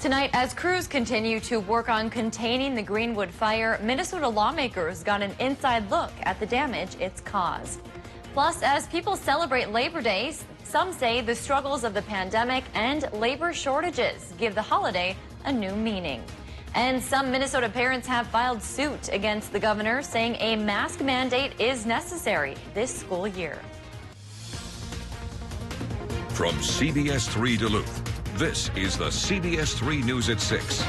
Tonight, as crews continue to work on containing the Greenwood fire, Minnesota lawmakers got an inside look at the damage it's caused. Plus, as people celebrate Labor Day, some say the struggles of the pandemic and labor shortages give the holiday a new meaning. And some Minnesota parents have filed suit against the governor, saying a mask mandate is necessary this school year. From CBS 3 Duluth, this is the CBS 3 News at 6.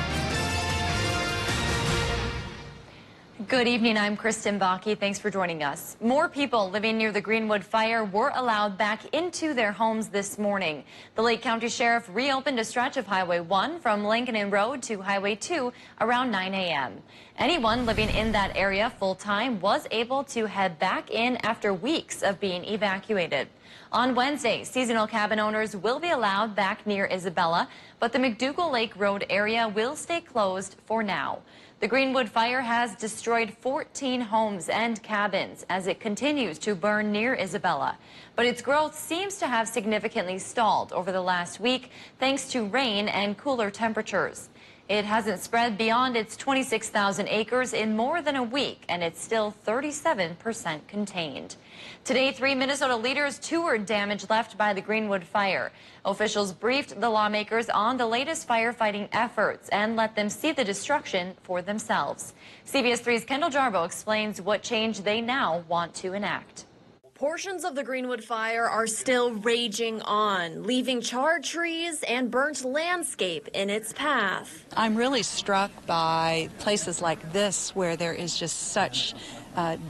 Good evening, I'm Kristen Bakke. Thanks for joining us. More people living near the Greenwood fire were allowed back into their homes this morning. The Lake County Sheriff reopened a stretch of Highway 1 from Lincoln Road to Highway 2 around 9 a.m. Anyone living in that area full-time was able to head back in after weeks of being evacuated. On Wednesday, seasonal cabin owners will be allowed back near Isabella, but the McDougal Lake Road area will stay closed for now. The Greenwood fire has destroyed 14 homes and cabins as it continues to burn near Isabella. But its growth seems to have significantly stalled over the last week thanks to rain and cooler temperatures. It hasn't spread beyond its 26,000 acres in more than a week, and it's still 37% contained. Today, 3 Minnesota leaders toured damage left by the Greenwood fire. Officials briefed the lawmakers on the latest firefighting efforts and let them see the destruction for themselves. CBS 3's Kendall Jarbo explains what change they now want to enact. Portions of the Greenwood fire are still raging on, leaving charred trees and burnt landscape in its path. I'm really struck by places like this where there is just such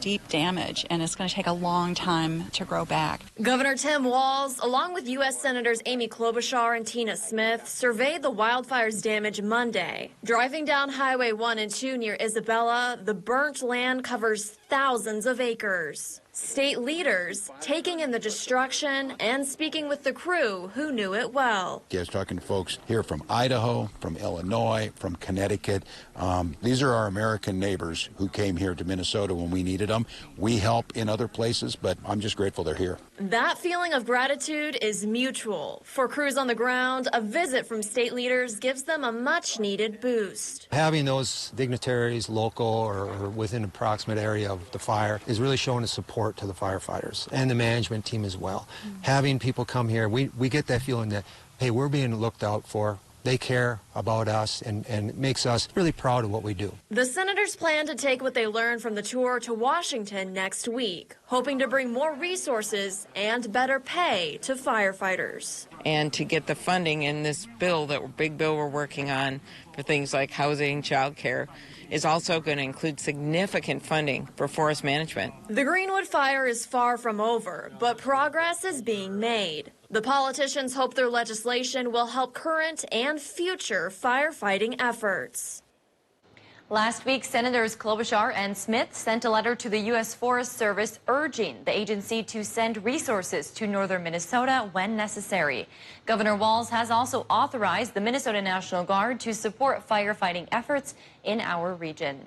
deep damage, and it's going to take a long time to grow back. Governor Tim Walz, along with U.S. Senators Amy Klobuchar and Tina Smith, surveyed the wildfire's damage Monday. Driving down Highway 1 and 2 near Isabella, the burnt land covers thousands of acres. State leaders taking in the destruction and speaking with the crew who knew it well. I was talking to folks here from Idaho, from Illinois, from Connecticut. These are our American neighbors who came here to Minnesota when we needed them. We help in other places, but I'm just grateful they're here. That feeling of gratitude is mutual. For crews on the ground, a visit from state leaders gives them a much-needed boost. Having those dignitaries local or within an approximate area of the fire is really showing a support to the firefighters and the management team as well. Having people come here, we get that feeling that, hey, we're being looked out for. They care about us, and it makes us really proud of what we do. The senators plan to take what they learned from the tour to Washington next week, hoping to bring more resources and better pay to firefighters. And to get the funding in this bill, big bill we're working on for things like housing, child care, is also going to include significant funding for forest management. The Greenwood fire is far from over, but progress is being made. The politicians hope their legislation will help current and future firefighting efforts. Last week, Senators Klobuchar and Smith sent a letter to the U.S. Forest Service urging the agency to send resources to northern Minnesota when necessary. Governor Walz has also authorized the Minnesota National Guard to support firefighting efforts in our region.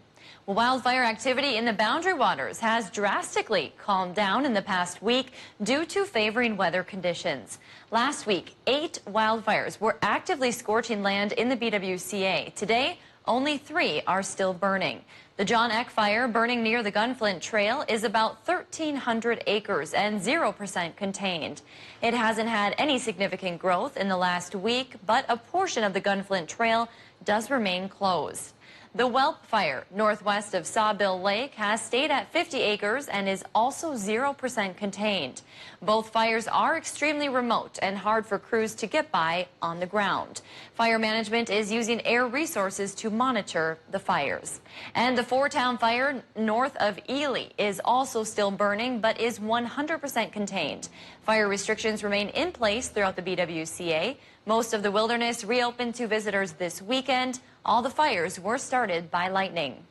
Well, wildfire activity in the Boundary Waters has drastically calmed down in the past week due to favoring weather conditions. Last week, 8 wildfires were actively scorching land in the BWCA. Today, only 3 are still burning. The John Eck fire, burning near the Gunflint Trail, is about 1,300 acres and 0% contained. It hasn't had any significant growth in the last week, but a portion of the Gunflint Trail does remain closed. The Whelp fire, northwest of Sawbill Lake, has stayed at 50 acres and is also 0% contained. Both fires are extremely remote and hard for crews to get by on the ground. Fire management is using air resources to monitor the fires. And the Four-Town fire north of Ely is also still burning, but is 100% contained. Fire restrictions remain in place throughout the BWCA. Most of the wilderness reopened to visitors this weekend. All the fires were started by lightning.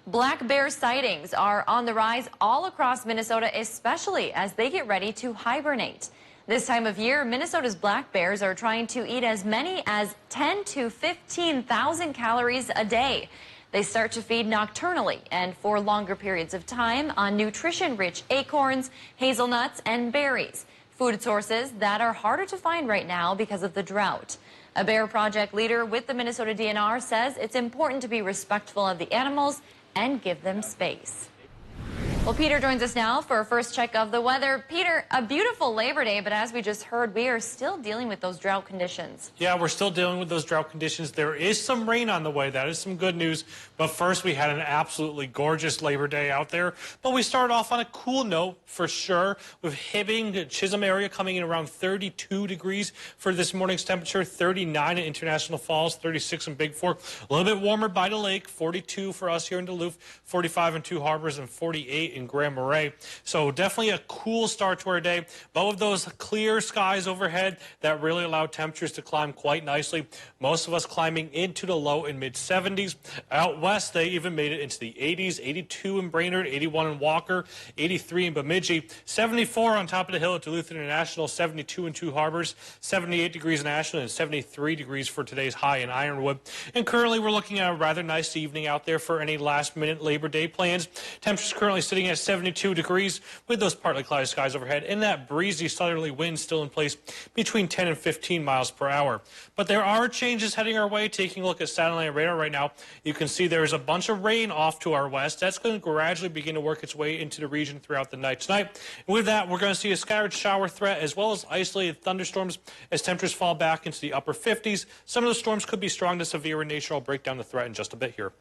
Black bear sightings are on the rise all across Minnesota, especially as they get ready to hibernate. This time of year, Minnesota's black bears are trying to eat as many as 10 to 15,000 calories a day. They start to feed nocturnally and for longer periods of time on nutrition-rich acorns, hazelnuts, and berries, food sources that are harder to find right now because of the drought. A Bear Project leader with the Minnesota DNR says it's important to be respectful of the animals and give them space. Well, Peter joins us now for our first check of the weather. Peter, a beautiful Labor Day, but as we just heard, we are still dealing with those drought conditions. Yeah, we're still dealing with those drought conditions. There is some rain on the way. That is some good news. But first, we had an absolutely gorgeous Labor Day out there. But we started off on a cool note for sure, with Hibbing, Chisholm area coming in around 32 degrees for this morning's temperature, 39 in International Falls, 36 in Big Fork. A little bit warmer by the lake, 42 for us here in Duluth, 45 in Two Harbors, and 48 in Grand Marais. So definitely a cool start to our day. But with those clear skies overhead, that really allowed temperatures to climb quite nicely. Most of us climbing into the low and mid 70s. Out west, they even made it into the 80s, 82 in Brainerd, 81 in Walker, 83 in Bemidji, 74 on top of the hill at Duluth International, 72 in Two Harbors, 78 degrees in Ashland, and 73 degrees for today's high in Ironwood. And currently we're looking at a rather nice evening out there for any last-minute Labor Day plans. Temperatures currently sitting at 72 degrees with those partly cloudy skies overhead and that breezy southerly wind still in place between 10 and 15 miles per hour. But there are changes heading our way. Taking a look at satellite radar right now, you can see there's a bunch of rain off to our west. That's going to gradually begin to work its way into the region throughout the night tonight. And with that, we're going to see a scattered shower threat as well as isolated thunderstorms as temperatures fall back into the upper 50s. Some of the storms could be strong to severe in nature. I'll break down the threat in just a bit here.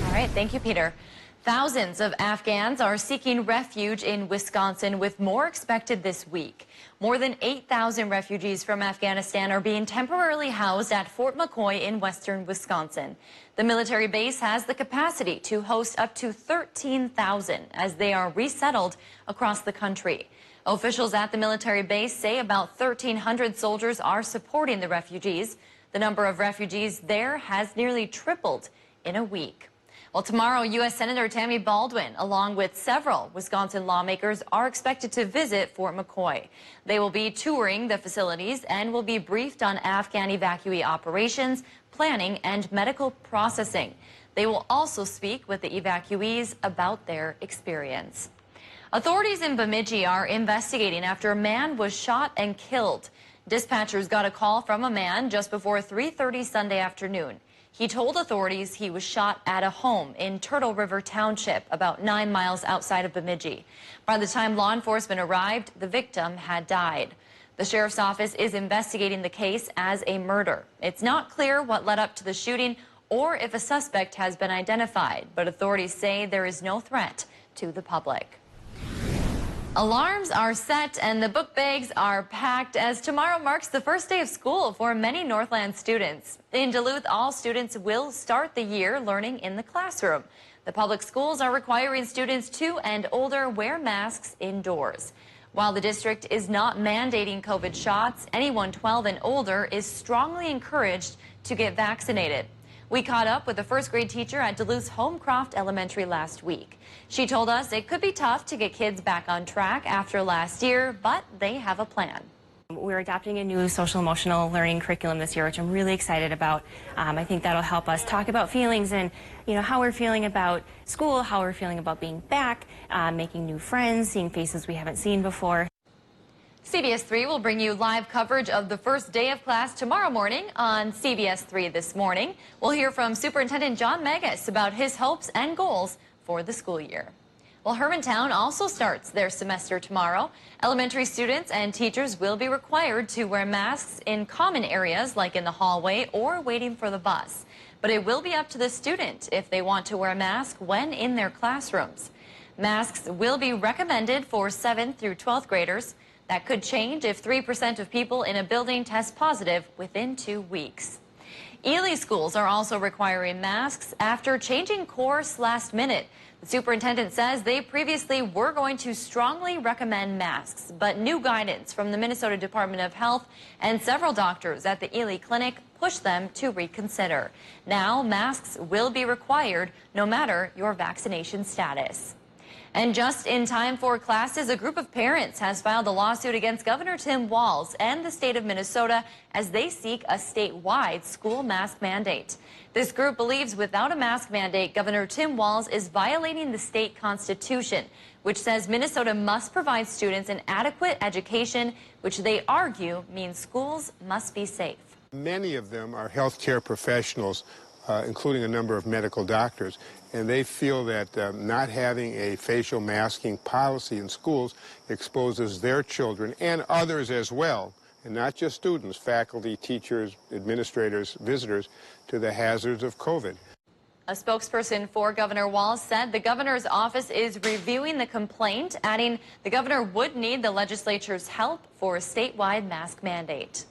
All right, thank you, Peter. Thousands of Afghans are seeking refuge in Wisconsin, with more expected this week. More than 8,000 refugees from Afghanistan are being temporarily housed at Fort McCoy in western Wisconsin. The military base has the capacity to host up to 13,000 as they are resettled across the country. Officials at the military base say about 1,300 soldiers are supporting the refugees. The number of refugees there has nearly tripled in a week. Well, tomorrow, U.S. Senator Tammy Baldwin, along with several Wisconsin lawmakers, are expected to visit Fort McCoy. They will be touring the facilities and will be briefed on Afghan evacuee operations, planning, and medical processing. They will also speak with the evacuees about their experience. Authorities in Bemidji are investigating after a man was shot and killed. Dispatchers got a call from a man just before 3:30 Sunday afternoon. He told authorities he was shot at a home in Turtle River Township, about 9 miles outside of Bemidji. By the time law enforcement arrived, the victim had died. The sheriff's office is investigating the case as a murder. It's not clear what led up to the shooting or if a suspect has been identified, but authorities say there is no threat to the public. Alarms are set and the book bags are packed as tomorrow marks the first day of school for many Northland students. In Duluth, all students will start the year learning in the classroom. The public schools are requiring students 2 and older wear masks indoors. While the district is not mandating COVID shots, anyone 12 and older is strongly encouraged to get vaccinated. We caught up with a first grade teacher at Duluth's Homecroft Elementary last week. She told us it could be tough to get kids back on track after last year, but they have a plan. We're adopting a new social emotional learning curriculum this year, which I'm really excited about. I think that'll help us talk about feelings and, how we're feeling about school, how we're feeling about being back, making new friends, seeing faces we haven't seen before. CBS 3 will bring you live coverage of the first day of class tomorrow morning on CBS 3 this morning. We'll hear from Superintendent John Megas about his hopes and goals for the school year. Well, Hermantown also starts their semester tomorrow. Elementary students and teachers will be required to wear masks in common areas like in the hallway or waiting for the bus. But it will be up to the student if they want to wear a mask when in their classrooms. Masks will be recommended for 7th through 12th graders. That could change if 3% of people in a building test positive within 2 weeks. Ely schools are also requiring masks after changing course last minute. The superintendent says they previously were going to strongly recommend masks, but new guidance from the Minnesota Department of Health and several doctors at the Ely Clinic pushed them to reconsider. Now masks will be required no matter your vaccination status. And just in time for classes, a group of parents has filed a lawsuit against Governor Tim Walz and the state of Minnesota as they seek a statewide school mask mandate. This group believes without a mask mandate, Governor Tim Walz is violating the state constitution, which says Minnesota must provide students an adequate education, which they argue means schools must be safe. Many of them are healthcare professionals, including a number of medical doctors, and they feel that not having a facial masking policy in schools exposes their children and others as well, and not just students, faculty, teachers, administrators, visitors, to the hazards of COVID. A spokesperson for Governor Walz said the governor's office is reviewing the complaint, adding the governor would need the legislature's help for a statewide mask mandate.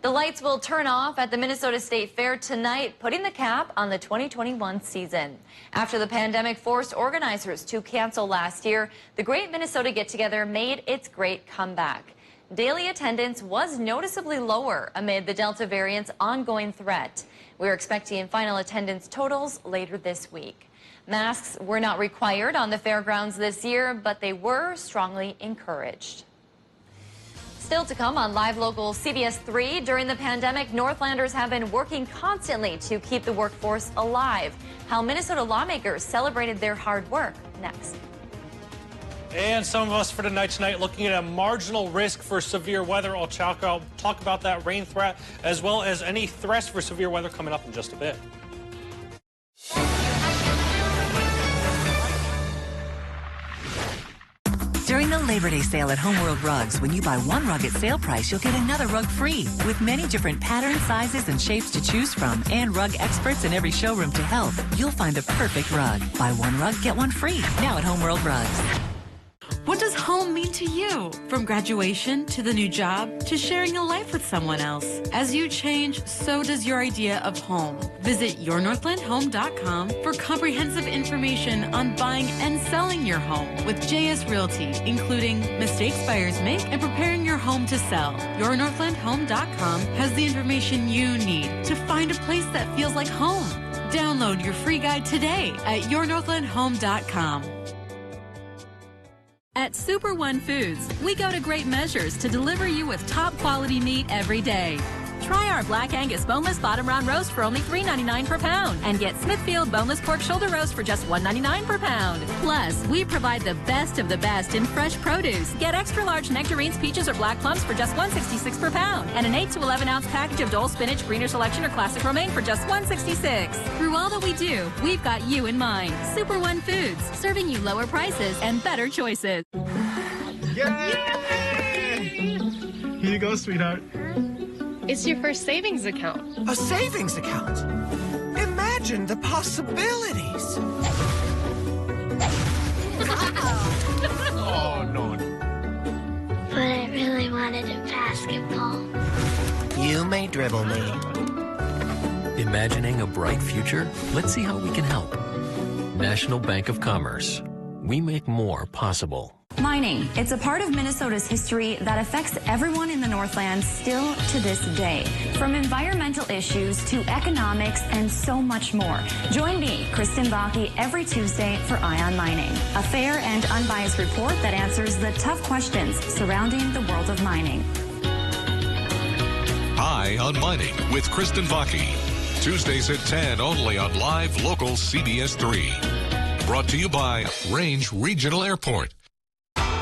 The lights will turn off at the Minnesota State Fair tonight, putting the cap on the 2021 season. After the pandemic forced organizers to cancel last year, the Great Minnesota Get-Together made its great comeback. Daily attendance was noticeably lower amid the Delta variant's ongoing threat. We're expecting final attendance totals later this week. Masks were not required on the fairgrounds this year, but they were strongly encouraged. Still to come on Live Local CBS 3, during the pandemic, Northlanders have been working constantly to keep the workforce alive. How Minnesota lawmakers celebrated their hard work. Next. And some of us for tonight looking at a marginal risk for severe weather. I'll talk about that rain threat as well as any threats for severe weather coming up in just a bit. During the Labor Day sale at Homeworld Rugs, when you buy one rug at sale price, you'll get another rug free. With many different patterns, sizes, and shapes to choose from, and rug experts in every showroom to help, you'll find the perfect rug. Buy one rug, get one free. Now at Homeworld Rugs. What does home mean to you? From graduation to the new job to sharing a life with someone else. As you change, so does your idea of home. Visit yournorthlandhome.com for comprehensive information on buying and selling your home with JS Realty, including mistakes buyers make and preparing your home to sell. Yournorthlandhome.com has the information you need to find a place that feels like home. Download your free guide today at yournorthlandhome.com. At Super One Foods, we go to great measures to deliver you with top quality meat every day. Try our Black Angus boneless bottom round roast for only $3.99 per pound and get Smithfield boneless pork shoulder roast for just $1.99 per pound. Plus, we provide the best of the best in fresh produce. Get extra large nectarines, peaches, or black plums for just $1.66 per pound and an 8 to 11 ounce package of Dole spinach, Greener Selection, or Classic Romaine for just $1.66. Through all that we do, we've got you in mind. Super One Foods, serving you lower prices and better choices. Yay! Here you go, sweetheart. It's your first savings account. A savings account? Imagine the possibilities. Oh, no. But I really wanted a basketball. You may dribble me. Imagining a bright future? Let's see how we can help. National Bank of Commerce. We make more possible. Mining. It's a part of Minnesota's history that affects everyone in the Northland still to this day. From environmental issues to economics and so much more. Join me, Kristen Bakke, every Tuesday for Eye on Mining, a fair and unbiased report that answers the tough questions surrounding the world of mining. Eye on Mining with Kristen Bakke. Tuesdays at 10 only on Live Local CBS 3. Brought to you by Range Regional Airport.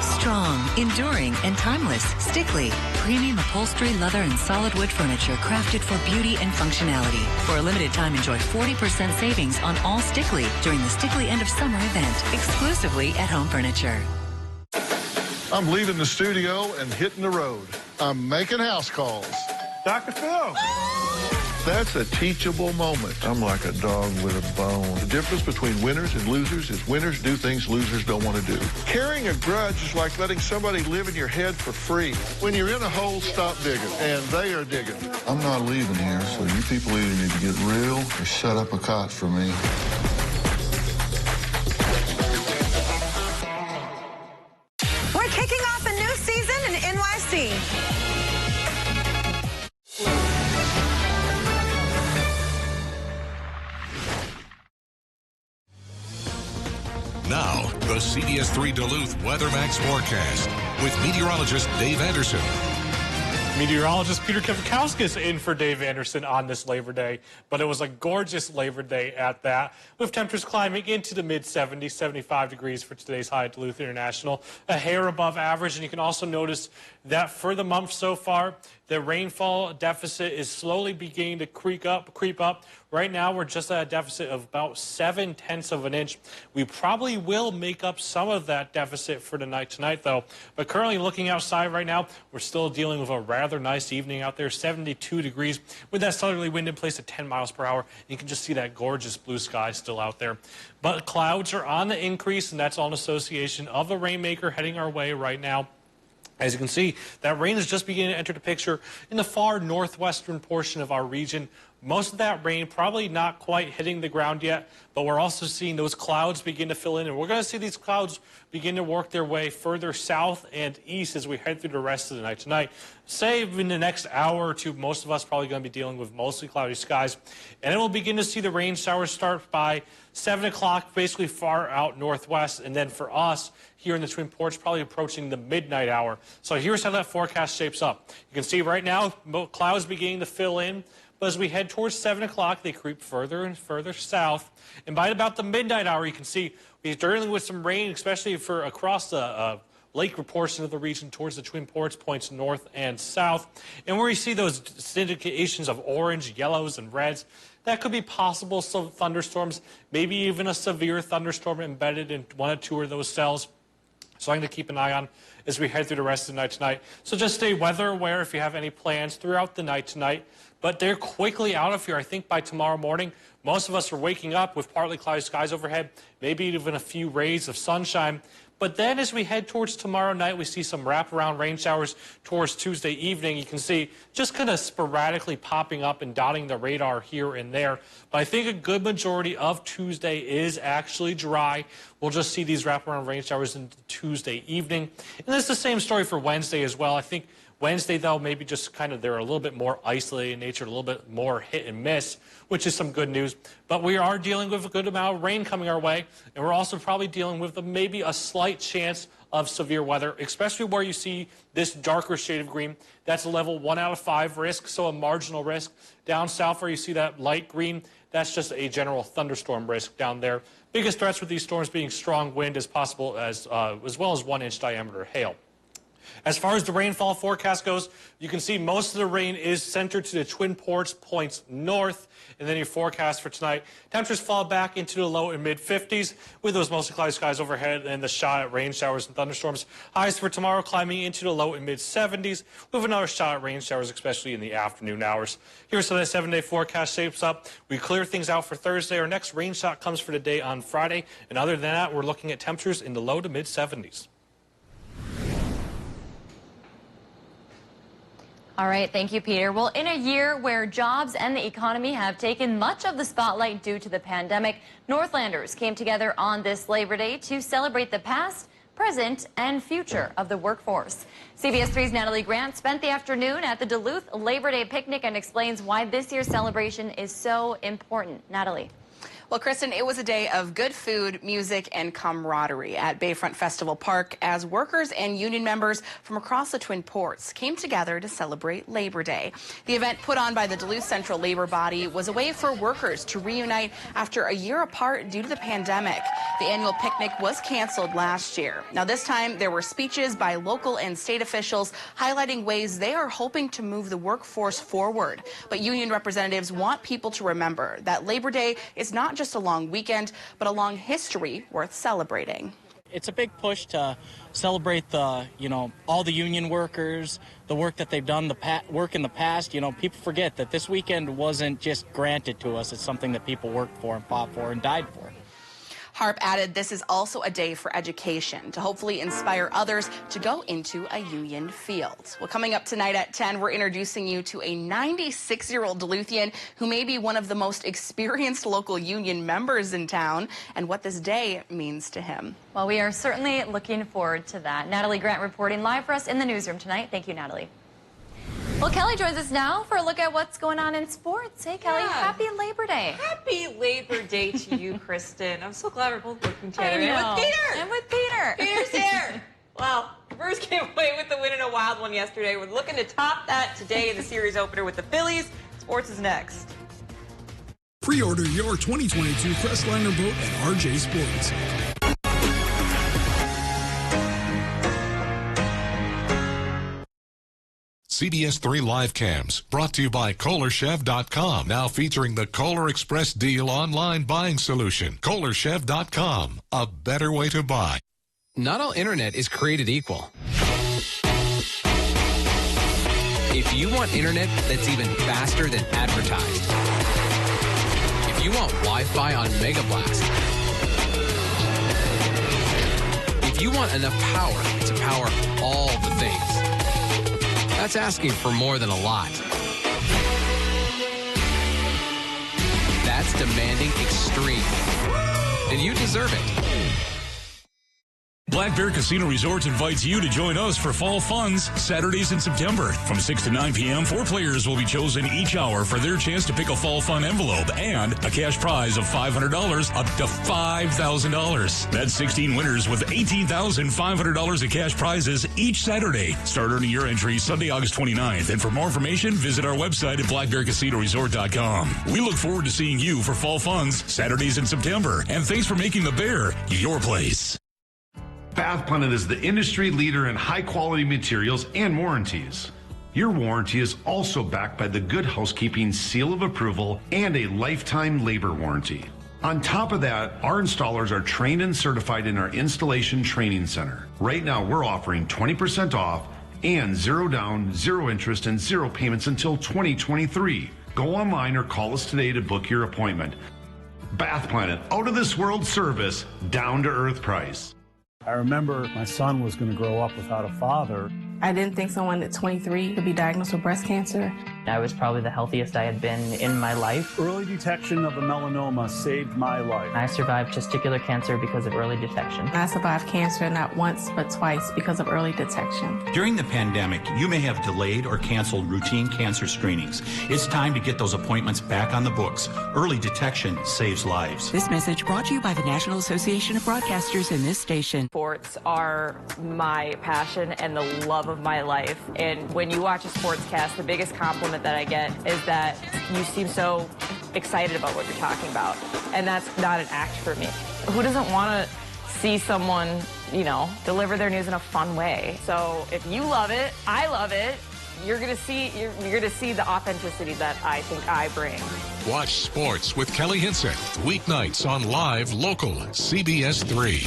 Strong, enduring, and timeless. Stickley. Premium upholstery, leather, and solid wood furniture crafted for beauty and functionality. For a limited time, enjoy 40% savings on all Stickley during the Stickley End of Summer event, exclusively at Home Furniture. I'm leaving the studio and hitting the road. I'm making house calls. Dr. Phil! That's a teachable moment. I'm like a dog with a bone. The difference between winners and losers is winners do things losers don't want to do. Carrying a grudge is like letting somebody live in your head for free. When you're in a hole, stop digging. And they are digging. I'm not leaving here, so you people either need to get real or set up a cot for me. We're kicking off a new season in NYC. Now, the CBS 3 Duluth Weather Max forecast with meteorologist Dave Anderson. Meteorologist Peter Kavakowskis in for Dave Anderson on this Labor Day, but it was a gorgeous Labor Day at that, with temperatures climbing into the mid-70s, 75 degrees for today's high at Duluth International, a hair above average, and you can also notice that for the month so far, The rainfall deficit is slowly beginning to creep up. Right now, we're just at a deficit of about 7/10 of an inch. We probably will make up some of that deficit for tonight, though. But currently looking outside right now, we're still dealing with a rather nice evening out there, 72 degrees, with that southerly wind in place at 10 miles per hour. You can just see that gorgeous blue sky still out there. But clouds are on the increase, and that's all an association of the rainmaker heading our way right now. As you can see, that rain is just beginning to enter the picture in the far northwestern portion of our region. Most of that rain probably not quite hitting the ground yet, but we're also seeing those clouds begin to fill in, and we're going to see these clouds begin to work their way further south and east as we head through the rest of the night tonight. Say in the next hour or two, most of us probably going to be dealing with mostly cloudy skies, and then we'll begin to see the rain showers start by 7 o'clock, basically far out northwest, and then for us here in the Twin Ports, probably approaching the midnight hour. So here's how that forecast shapes up. You can see right now clouds beginning to fill in, but as we head towards 7 o'clock, they creep further and further south. And by about the midnight hour, you can see we're dealing with some rain, especially for across the lake portion of the region towards the Twin Ports, points north and south. And where you see those indications of orange, yellows, and reds, that could be possible some thunderstorms, maybe even a severe thunderstorm embedded in one or two of those cells. So I'm going to keep an eye on as we head through the rest of the night tonight. So just stay weather aware if you have any plans throughout the night tonight. But they're quickly out of here. I think by tomorrow morning, most of us are waking up with partly cloudy skies overhead, maybe even a few rays of sunshine. But then as we head towards tomorrow night, we see some wraparound rain showers towards Tuesday evening. You can see just kind of sporadically popping up and dotting the radar here and there. But I think a good majority of Tuesday is actually dry. We'll just see these wraparound rain showers into Tuesday evening. And it's the same story for Wednesday as well. I think Wednesday, though, maybe just kind of they're a little bit more isolated in nature, a little bit more hit and miss, which is some good news. But we are dealing with a good amount of rain coming our way, and we're also probably dealing with maybe a slight chance of severe weather, especially where you see this darker shade of green. That's a level 1 out of 5 risk, so a marginal risk. Down south where you see that light green, that's just a general thunderstorm risk down there. Biggest threats with these storms being strong wind as possible, as well as 1-inch diameter hail. As far as the rainfall forecast goes, you can see most of the rain is centered to the Twin Ports, points north. And then your forecast for tonight, temperatures fall back into the low and mid 50s with those mostly cloudy skies overhead and the shot at rain showers and thunderstorms. Highs for tomorrow climbing into the low and mid 70s with another shot at rain showers, especially in the afternoon hours. Here's how that 7-day forecast shapes up. We clear things out for Thursday. Our next rain shot comes for the day on Friday. And other than that, we're looking at temperatures in the low to mid 70s. All right, thank you, Peter. Well, in a year where jobs and the economy have taken much of the spotlight due to the pandemic, Northlanders came together on this Labor Day to celebrate the past, present, and future of the workforce. CBS 3's Natalie Grant spent the afternoon at the Duluth Labor Day picnic and explains why this year's celebration is so important. Natalie. Well, Kristen, it was a day of good food, music, and camaraderie at Bayfront Festival Park as workers and union members from across the Twin Ports came together to celebrate Labor Day. The event put on by the Duluth Central Labor Body was a way for workers to reunite after a year apart due to the pandemic. The annual picnic was canceled last year. Now, this time there were speeches by local and state officials highlighting ways they are hoping to move the workforce forward. But union representatives want people to remember that Labor Day is not just a long weekend, but a long history worth celebrating. It's a big push to celebrate all the union workers, the work that they've done, work in the past. People forget that this weekend wasn't just granted to us. It's something that people worked for and fought for and died for. Harp added this is also a day for education to hopefully inspire others to go into a union field. Well, coming up tonight at 10, we're introducing you to a 96-year-old Duluthian who may be one of the most experienced local union members in town and what this day means to him. Well, we are certainly looking forward to that. Natalie Grant reporting live for us in the newsroom tonight. Thank you, Natalie. Well, Kelly joins us now for a look at what's going on in sports. Hey, Kelly, happy Labor Day. Happy Labor Day to you, Kristen. I'm so glad we're both working together. And with Peter. And with Peter. Peter's here. Well, the Brewers came away with the win in a wild one yesterday. We're looking to top that today in the series opener with the Phillies. Sports is next. Pre-order your 2022 Crestliner boat at RJ Sports. CBS 3 live cams, brought to you by KohlerChef.com, now featuring the Kohler Express Deal online buying solution. KohlerChef.com, a better way to buy. Not all internet is created equal. If you want internet that's even faster than advertised, if you want Wi-Fi on Mega Blast, if you want enough power to power all the things, that's asking for more than a lot. That's demanding extreme, and you deserve it. Black Bear Casino Resort invites you to join us for Fall Funds Saturdays in September. From 6 to 9 p.m., 4 players will be chosen each hour for their chance to pick a Fall Fun envelope and a cash prize of $500 up to $5,000. That's 16 winners with $18,500 in cash prizes each Saturday. Start earning your entry Sunday, August 29th. And for more information, visit our website at blackbearcasinoresort.com. We look forward to seeing you for Fall Funds Saturdays in September. And thanks for making the Bear your place. Bath Planet is the industry leader in high-quality materials and warranties. Your warranty is also backed by the Good Housekeeping Seal of Approval and a lifetime labor warranty. On top of that, our installers are trained and certified in our installation training center. Right now, we're offering 20% off and 0 down, 0 interest, and 0 payments until 2023. Go online or call us today to book your appointment. Bath Planet, out of this world service, down to earth price. I remember my son was going to grow up without a father. I didn't think someone at 23 could be diagnosed with breast cancer. I was probably the healthiest I had been in my life. Early detection of a melanoma saved my life. I survived testicular cancer because of early detection. I survived cancer not once but twice because of early detection. During the pandemic, you may have delayed or canceled routine cancer screenings. It's time to get those appointments back on the books. Early detection saves lives. This message brought to you by the National Association of Broadcasters and this station. Sports are my passion and the love of my life. And when you watch a sportscast, the biggest compliment that I get is that you seem so excited about what you're talking about. And that's not an act for me. Who doesn't want to see someone, deliver their news in a fun way? So if you love it, I love it. You're gonna see the authenticity that I think I bring. Watch sports with Kelly Hinsett weeknights on Live Local CBS 3.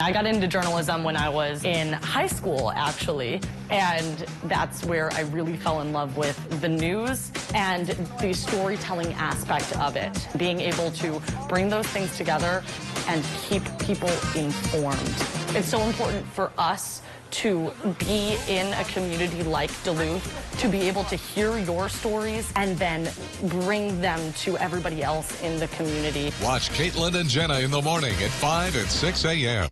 I got into journalism when I was in high school, actually, and that's where I really fell in love with the news and the storytelling aspect of it. Being able to bring those things together and keep people informed. It's so important for us to be in a community like Duluth, to be able to hear your stories and then bring them to everybody else in the community. Watch Caitlin and Jenna in the morning at 5 and 6 a.m.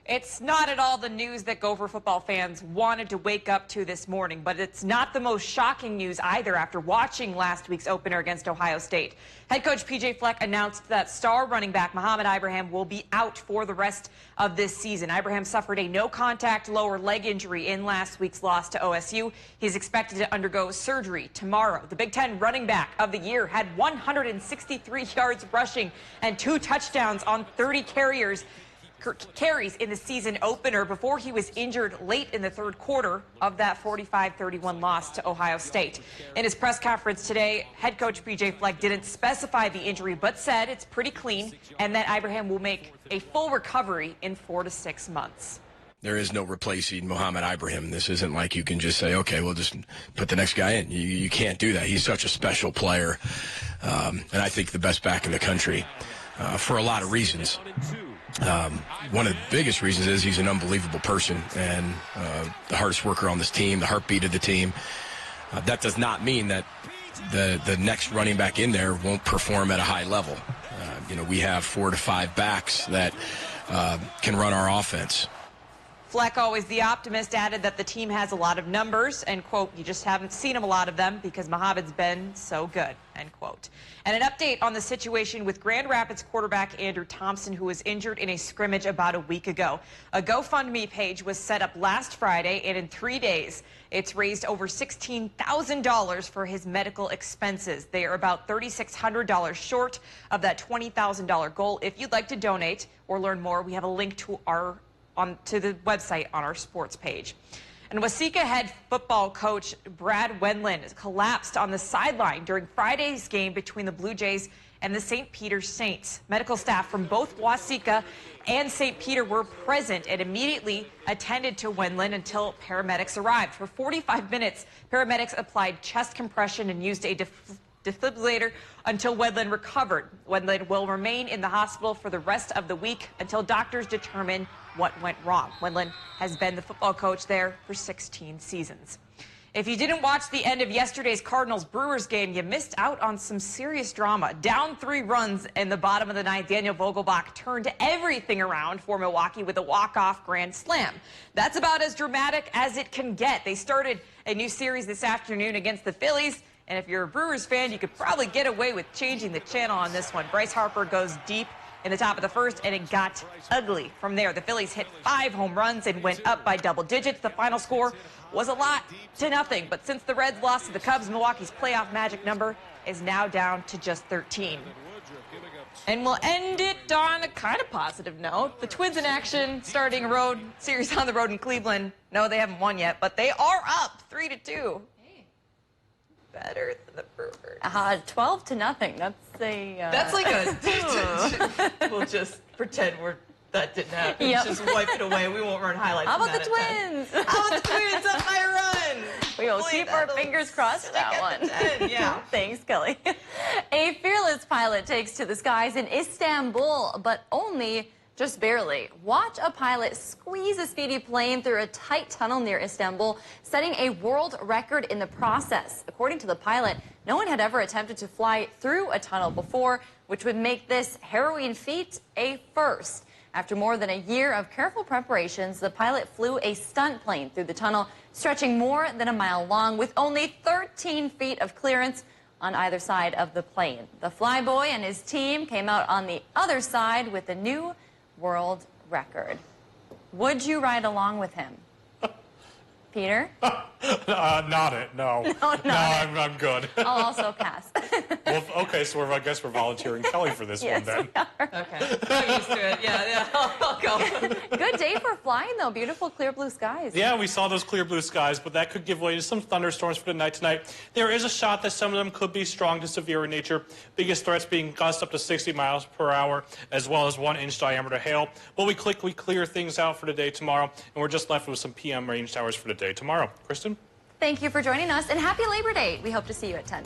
It's not at all the news that Gopher football fans wanted to wake up to this morning, but it's not the most shocking news either after watching last week's opener against Ohio State. Head coach P.J. Fleck announced that star running back Muhammad Ibrahim will be out for the rest of this season. Ibrahim suffered a no-contact lower leg injury in last week's loss to OSU. He's expected to undergo surgery tomorrow. The Big Ten running back of the year had 163 yards rushing and 2 touchdowns on 30 carries in the season opener before he was injured late in the third quarter of that 45-31 loss to Ohio State. In his press conference today, head coach P.J. Fleck didn't specify the injury, but said it's pretty clean and that Ibrahim will make a full recovery in 4 to 6 months. There is no replacing Muhammad Ibrahim. This isn't like you can just say, okay, we'll just put the next guy in. You can't do that. He's such a special player, and I think the best back in the country for a lot of reasons. One of the biggest reasons is he's an unbelievable person and the hardest worker on this team, the heartbeat of the team. That does not mean that the next running back in there won't perform at a high level. We have 4 to 5 backs that can run our offense. Fleck, always the optimist, added that the team has a lot of numbers and, quote, you just haven't seen a lot of them because Mohammed's been so good, end quote. And an update on the situation with Grand Rapids quarterback Andrew Thompson, who was injured in a scrimmage about a week ago. A GoFundMe page was set up last Friday, and in 3 days, it's raised over $16,000 for his medical expenses. They are about $3,600 short of that $20,000 goal. If you'd like to donate or learn more, we have a link to to the website on our sports page. And Waseca head football coach Brad Wendland collapsed on the sideline during Friday's game between the Blue Jays and the St. Peter Saints. Medical staff from both Waseca and St. Peter were present and immediately attended to Wendland until paramedics arrived. For 45 minutes, paramedics applied chest compression and used a defibrillator until Wendland recovered. Wendland will remain in the hospital for the rest of the week until doctors determine what went wrong. Wendland has been the football coach there for 16 seasons. If you didn't watch the end of yesterday's Cardinals-Brewers game, you missed out on some serious drama. Down 3 runs in the bottom of the 9th, Daniel Vogelbach turned everything around for Milwaukee with a walk-off grand slam. That's about as dramatic as it can get. They started a new series this afternoon against the Phillies. And if you're a Brewers fan, you could probably get away with changing the channel on this one. Bryce Harper goes deep in the top of the first, and it got ugly from there. The Phillies hit 5 home runs and went up by double digits. The final score was a lot to nothing. But since the Reds lost to the Cubs, Milwaukee's playoff magic number is now down to just 13. And we'll end it on a kind of positive note. The Twins in action, starting a road series on the road in Cleveland. No, they haven't won yet, but they are up 3-2. Better than the Brewers. 12-0. That's a. That's like a. We'll just pretend that didn't happen. Yep. Just wipe it away. We won't run highlights. How about the Twins? How about the Twins up by a run? We will keep our fingers crossed for that one. Yeah. Thanks, Kelly. A fearless pilot takes to the skies in Istanbul, but only just barely. Watch a pilot squeeze a speedy plane through a tight tunnel near Istanbul, setting a world record in the process. According to the pilot, no one had ever attempted to fly through a tunnel before, which would make this harrowing feat a first. After more than a year of careful preparations, the pilot flew a stunt plane through the tunnel, stretching more than a mile long, with only 13 feet of clearance on either side of the plane. The flyboy and his team came out on the other side with a new world record. Would you ride along with him? Peter? Not it, no. No, I'm good. I'll also pass. Well, okay, so I guess we're volunteering Kelly for this one then. Okay. I'm used to it. Yeah, I'll go. Good day for flying, though. Beautiful, clear blue skies. Yeah, we saw those clear blue skies, but that could give way to some thunderstorms for the night tonight. There is a shot that some of them could be strong to severe in nature. Biggest threats being gusts up to 60 miles per hour, as well as 1-inch diameter hail. But we clear things out for today tomorrow, and we're just left with some PM rain showers for today tomorrow. Kristen? Thank you for joining us, and happy Labor Day. We hope to see you at 10.